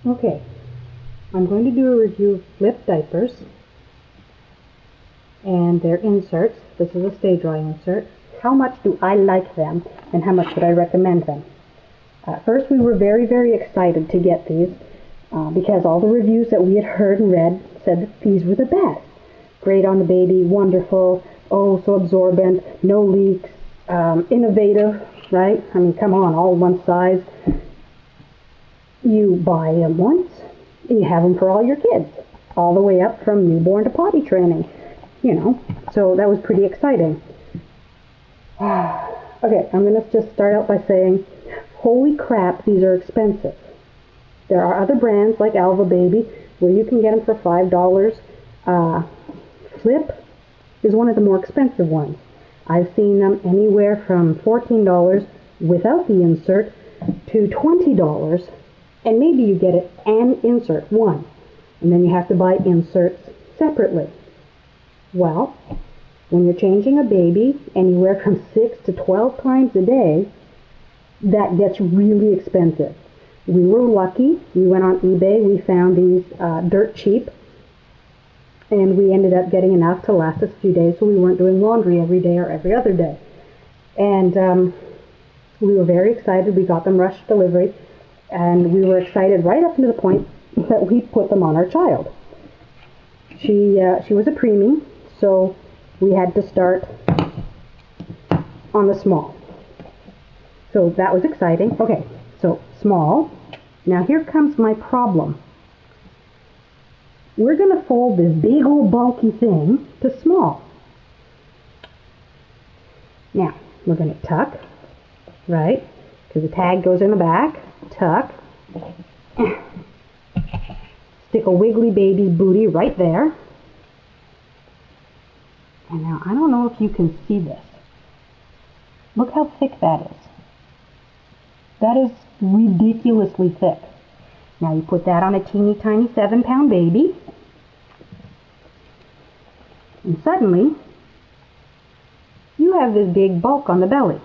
Okay, I'm going to do a review of Flip diapers and their inserts. This is a stay dry insert. How much do I like them and how much would I recommend them? At first we were very excited to get these because all the reviews that we had heard and read said that these were the best. Great on the baby, wonderful, oh so absorbent, no leaks, innovative, right? I mean, come on, all one size. You buy them once, and you have them for all your kids, all the way up from newborn to potty training, you know. So that was pretty exciting. Okay, I'm going to just start out by saying, holy crap, these are expensive. There are other brands like Alva Baby where you can get them for $5. Flip is one of the more expensive ones. I've seen them anywhere from $14 without the insert to $20, and maybe you get it and insert one, and then you have to buy inserts separately. Well, when you're changing a baby anywhere from 6 to 12 times a day, that gets really expensive. We were lucky. We went on eBay. We found these dirt cheap, and we ended up getting enough to last us a few days, so we weren't doing laundry every day or every other day. And we were very excited. We got them rush delivery, and we were excited right up to the point that we put them on our child. She was a preemie, so we had to start on the small. So that was exciting. Okay, so small. Now here comes my problem. We're going to fold this big old bulky thing to small. Now, we're going to tuck, right? Because the tag goes in the back. Tuck. Stick a wiggly baby's booty right there. And now, I don't know if you can see this. Look how thick that is. That is ridiculously thick. Now you put that on a teeny tiny 7-pound baby, and suddenly you have this big bulk on the belly.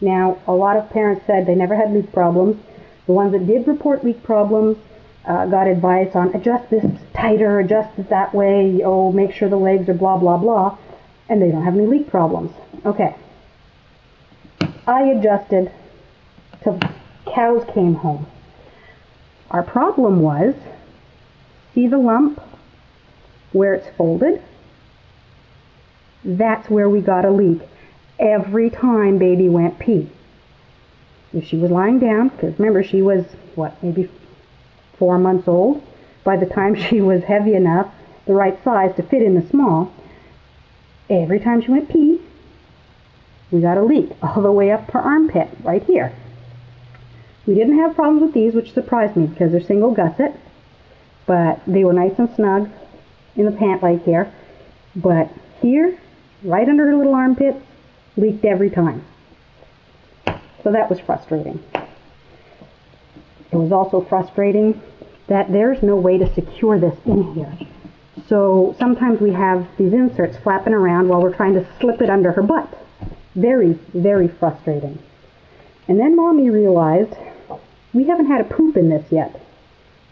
Now a lot of parents said they never had leak problems. The ones that did report leak problems got advice on adjust this tighter, adjust it that way, oh make sure the legs are blah blah blah, and they don't have any leak problems. Okay. I adjusted till cows came home. Our problem was, see the lump where it's folded? That's where we got a leak every time baby went pee. If she was lying down, because remember she was, what, maybe 4 months old, by the time she was heavy enough, the right size to fit in the small, every time she went pee, we got a leak all the way up her armpit, right here. We didn't have problems with these, which surprised me because they're single gusset, but they were nice and snug in the pant leg here. But here, right under her little armpit, leaked every time. So that was frustrating. It was also frustrating that there's no way to secure this in here. So sometimes we have these inserts flapping around while we're trying to slip it under her butt. Very frustrating. And then Mommy realized we haven't had a poop in this yet.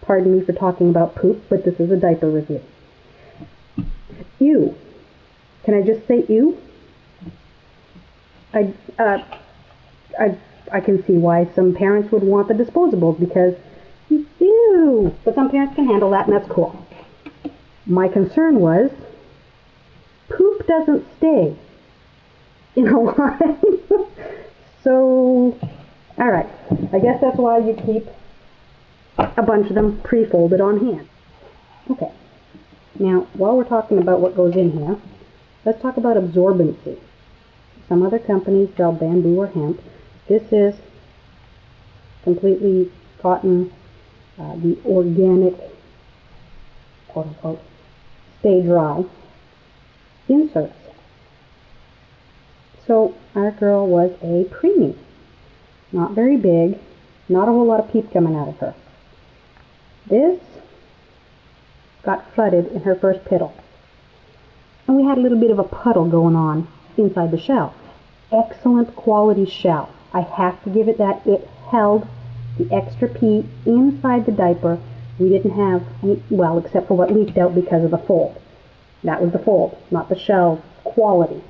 Pardon me for talking about poop, but this is a diaper review. Ew. Can I just say ew? I can see why some parents would want the disposables because ew. But some parents can handle that, and that's cool. My concern was poop doesn't stay in a line. So, alright, I guess that's why you keep a bunch of them pre-folded on hand. Okay, now while we're talking about what goes in here, let's talk about absorbency. Some other companies sell bamboo or hemp. This is completely cotton, the organic, quote unquote, stay dry inserts. So our girl was a preemie. Not very big, not a whole lot of peep coming out of her. This got flooded in her first piddle. And we had a little bit of a puddle going on inside the shell. Excellent quality shell. I have to give it that. It held the extra pee inside the diaper. We didn't have, well, except for what leaked out because of the fold. That was the fold, not the shell quality.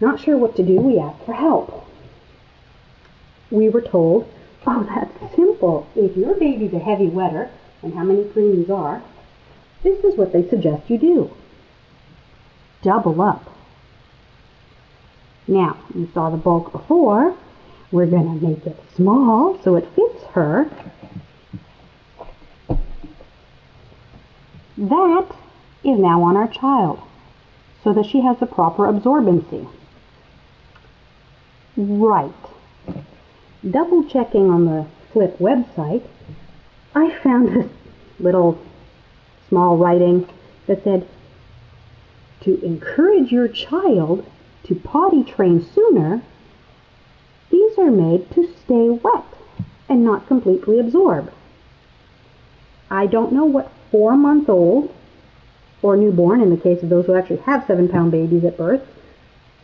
Not sure what to do, we asked for help. We were told, oh, that's simple. If your baby's a heavy wetter, and how many preemies are, this is what they suggest you do. Double up. Now, you saw the bulk before. We're going to make it small so it fits her. That is now on our child, so that she has the proper absorbency. Right. Double checking on the Flip website, I found this little small writing that said, to encourage your child to potty train sooner, these are made to stay wet and not completely absorb. I don't know what 4-month-old or newborn, in the case of those who actually have 7-pound babies at birth,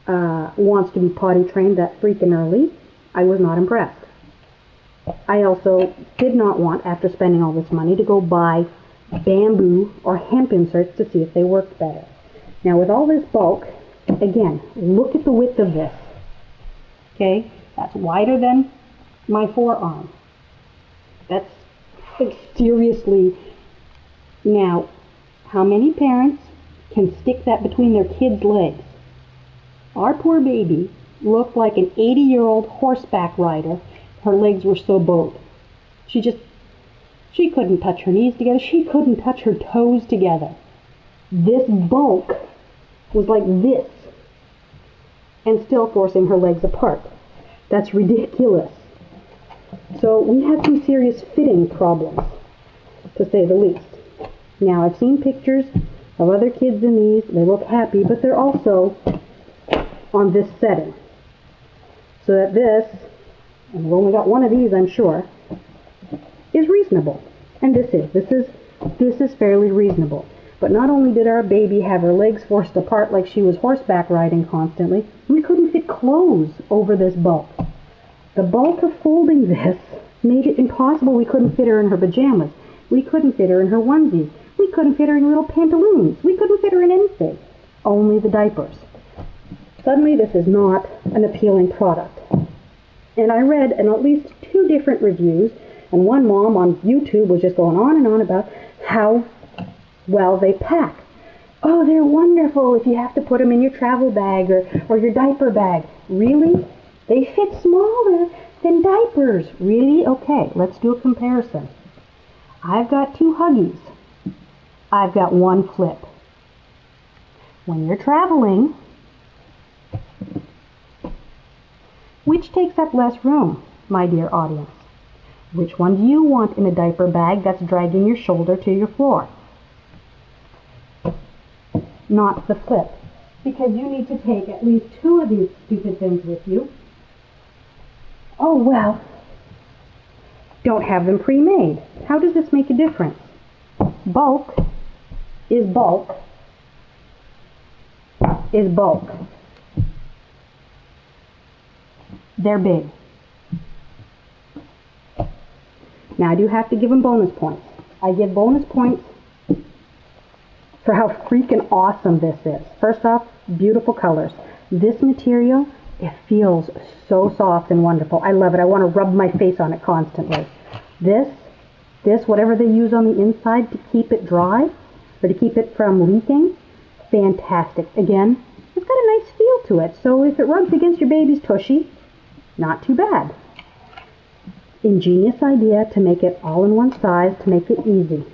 wants to be potty trained that freaking early. I was not impressed. I also did not want, after spending all this money, to go buy bamboo or hemp inserts to see if they worked better. Now with all this bulk, again, look at the width of this. Okay, that's wider than my forearm. That's like, seriously. Now, how many parents can stick that between their kids' legs? Our poor baby looked like an 80-year-old horseback rider. Her legs were so bowed. She couldn't touch her knees together. She couldn't touch her toes together. This bulk was like this, and still forcing her legs apart. That's ridiculous. So we had some serious fitting problems, to say the least. Now, I've seen pictures of other kids in these. They look happy, but they're also on this setting. So that this, and we've only got one of these, I'm sure, is reasonable. And this is fairly reasonable. But not only did our baby have her legs forced apart like she was horseback riding constantly, we couldn't fit clothes over this bulk. The bulk of folding this made it impossible. We couldn't fit her in her pajamas. We couldn't fit her in her onesies. We couldn't fit her in little pantaloons. We couldn't fit her in anything. Only the diapers. Suddenly this is not an appealing product. And I read in at least 2 different reviews, and one mom on YouTube was just going on and on about how well they pack. Oh, they're wonderful if you have to put them in your travel bag or your diaper bag. Really? They fit smaller than diapers. Really? Okay, let's do a comparison. I've got 2 Huggies. I've got 1 Flip. When you're traveling, which takes up less room, my dear audience? Which one do you want in a diaper bag that's dragging your shoulder to your floor? Not the Flip, because you need to take at least 2 of these stupid things with you. Oh, well, don't have them pre-made. How does this make a difference? Bulk is bulk is bulk. They're big. Now I do have to give them bonus points. I give bonus points for how freaking awesome this is. First off, beautiful colors. This material, it feels so soft and wonderful. I love it. I want to rub my face on it constantly. This, whatever they use on the inside to keep it dry, or to keep it from leaking, fantastic. Again, it's got a nice feel to it, so if it rubs against your baby's tushy, not too bad. Ingenious idea to make it all in one size, to make it easy.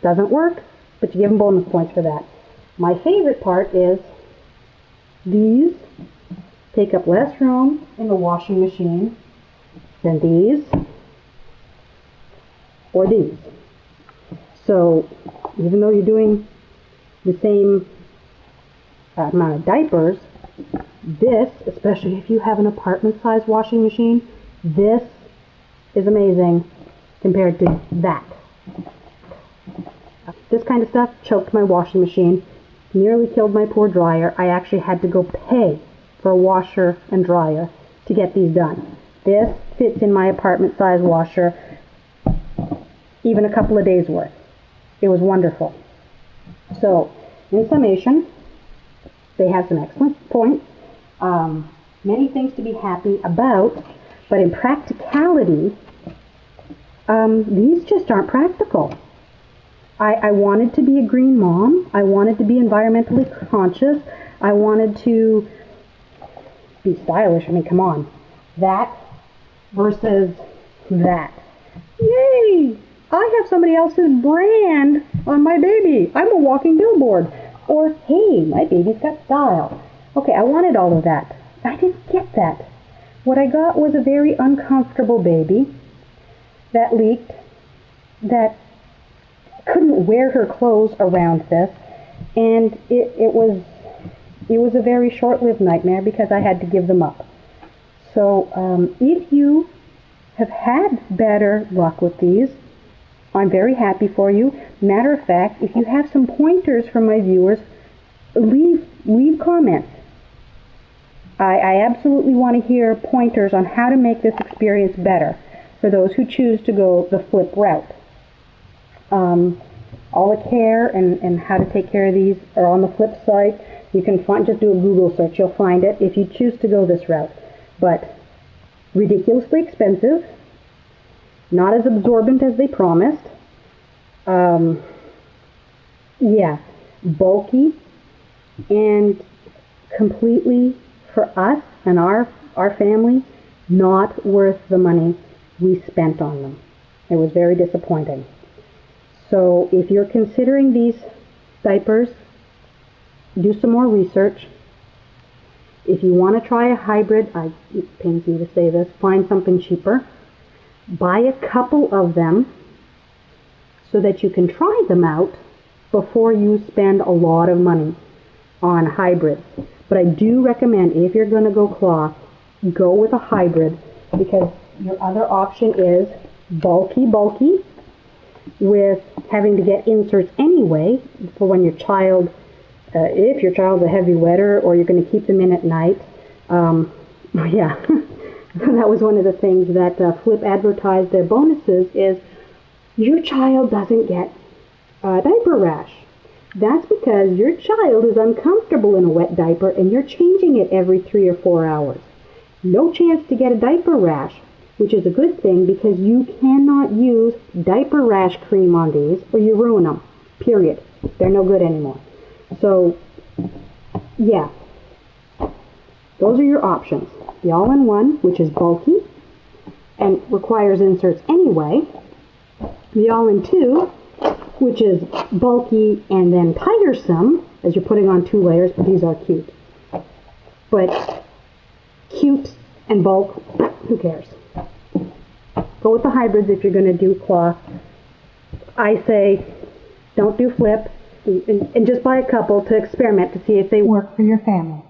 Doesn't work, but you give them bonus points for that. My favorite part is these take up less room in the washing machine than these or these. So even though you're doing the same amount of diapers, this, especially if you have an apartment-sized washing machine, this is amazing compared to that. This kind of stuff choked my washing machine, nearly killed my poor dryer. I actually had to go pay for a washer and dryer to get these done. This fits in my apartment size washer, even a couple of days worth. It was wonderful. So, in summation, they have some excellent points, many things to be happy about, but in practicality, these just aren't practical. I wanted to be a green mom. I wanted to be environmentally conscious. I wanted to be stylish. I mean, come on. That versus that. Yay! I have somebody else's brand on my baby. I'm a walking billboard. Or, hey, my baby's got style. Okay, I wanted all of that. I didn't get that. What I got was a very uncomfortable baby that leaked, that couldn't wear her clothes around this, and it was a very short-lived nightmare because I had to give them up. So if you have had better luck with these, I'm very happy for you. Matter of fact, if you have some pointers from my viewers, leave comments. I absolutely want to hear pointers on how to make this experience better for those who choose to go the flip route. All the care and how to take care of these are on the flip side. You can just do a Google search, you'll find it if you choose to go this route. But ridiculously expensive, not as absorbent as they promised. Yeah, bulky, and completely, for us and our family, not worth the money we spent on them. It was very disappointing. So if you're considering these diapers, do some more research. If you want to try a hybrid, it pains me to say this, find something cheaper. Buy a couple of them so that you can try them out before you spend a lot of money on hybrids. But I do recommend, if you're going to go cloth, go with a hybrid, because your other option is bulky, with having to get inserts anyway for when your child, if your child's a heavy wetter or you're going to keep them in at night. Yeah, that was one of the things that Flip advertised their bonuses is your child doesn't get a diaper rash. That's because your child is uncomfortable in a wet diaper and you're changing it every 3 or 4 hours. No chance to get a diaper rash, which is a good thing because you cannot use diaper rash cream on these or you ruin them, period. They're no good anymore. So, yeah, those are your options. The all-in-one, which is bulky and requires inserts anyway. The all-in-two, which is bulky and then tiresome, as you're putting on 2 layers, but these are cute. But cute and bulk, who cares? Go with the hybrids if you're going to do cloth. I say don't do flip, and just buy a couple to experiment to see if they work for your family.